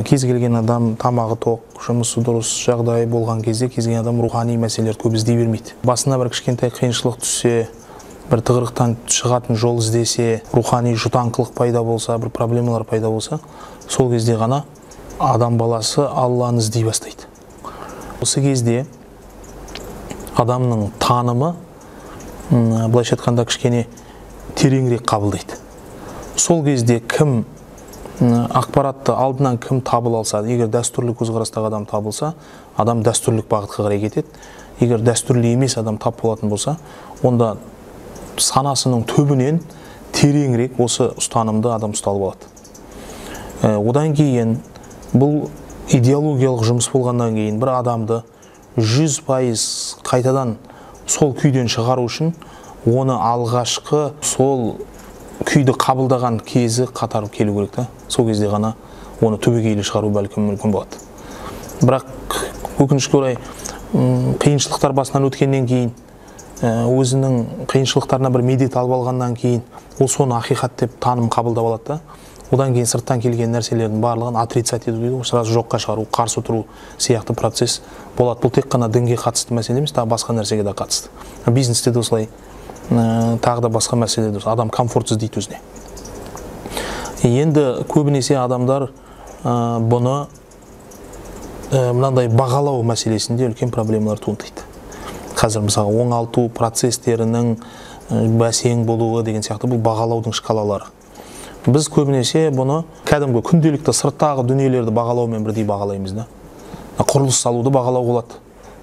Кез келген адам тамағы тоқ, жұмысы дұрыс жағдай болған кезде кез келген адам рухани мәселелерді көп іздей бермейді. Басына бір кішкентай қиыншылық түссе, бір тығырықтан шығатын жол іздесе, рухани жұтаңқылық пайда болса, бір проблемалар пайда болса, сол кезде ғана адам баласы Алланы іздей бастайды. Осы кезде адамның танымы былайша айтқанда кішкене тереңірек қабылдайды. Сол кезде кім ақпаратты алдынан кім табыл алса, егер дәстүрлі көзқарастағы адам табылса, адам дәстүрлік бағытқа қарай кетеді. Егер дәстүрлі емес адам тап болатын болса, онда санасының түбінен тереңірек осы ұстанымды адам ұсталып алады. Одан кейін бұл идеологиялық жұмыс болғаннан кейін бір адамды 100% қайтадан сол күйден шығару үшін оны алғашқы сол күйді қабылдаған кезі қатарып келу керек та. Сол кезде ғана оны түбегейлі шығару бәлкім мүмкін болады. Бірақ өкінішке орай қиыншылықтар басынан өткеннен кейін, өзінің қиыншылықтарына бір медет алып алғаннан кейін, ол соны ақиқат деп таным қабылдап алады да. Одан кейін сырттан келген нәрселердің барлығын отрицать ету дейді, сразу жоққа шығару, қарсы тұру сияқты процесс болады. Бұл тек қана дінге қатысты мәселе емес, тағы басқа нәрсеге де қатысты. Бизнесте де осылай, тағы да басқа мәселеде адам комфорт іздейді өзіне. Енді көбінесе адамдар бұны мынандай бағалау мәселесінде үлкен проблемалар туындайды. Қазір мысалы оңалту процестерінің бәсең болуы деген сияқты бұл бағалаудың шкалалары. Біз көбінесе бұны кәдімгі күнделікті сырттағы дүниелерді бағалаумен бірдей бағалаймыз да. Құрылыс салуды бағалау болады.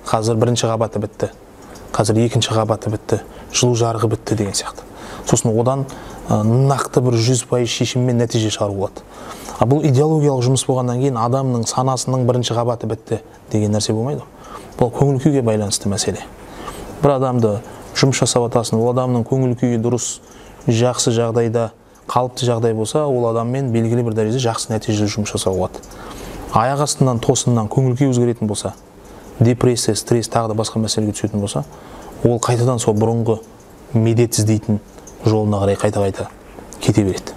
Қазір бірінші қабаты бітті, қазір екінші қабаты бітті, жылу жарығы бітті деген сияқты. Сосын одан нақты бір 100% шешіммен нәтиже шығару болады. Бұл идеологиялық жұмыс болғаннан кейін адамның санасының бірінші қабаты бітті деген нәрсе болмайды. Бұл көңіл күйге байланысты мәселе. Бір адамды жұмыс жасап атасын, ол адамның көңіл күйі дұрыс, жақсы жағдайда, қалыпты жағдай болса, ол адаммен белгілі бір дәрежеде жақсы нәтижелі жұмыс жасауға болады. Аяқ астынан, тосыннан көңіл күй өзгеретін болса, депрессия, стресс, тағы да басқа мәселеге түсетін болса, ол қайтадан сол бұрынғы медет іздейтін жолына қарай қайта-қайта кете береді.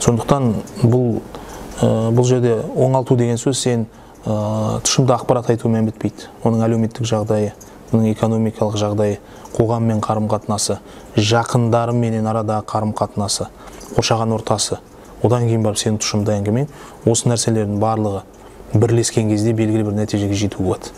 Сондықтан бұл жерде оңалту деген сөз сен тұшымды ақпарат айтумен бітпейді. Оның әлеуметтік жағдайы, оның экономикалық жағдайы, қоғаммен қарым-қатынасы, жақындарыменен арадағы қарым-қатынасы, қоршаған ортасы, одан кейін барып сені тұшымды әңгіме, осы нәрселердің барлығы бірлескен кезде белгілі бір нәтижеге жету болады.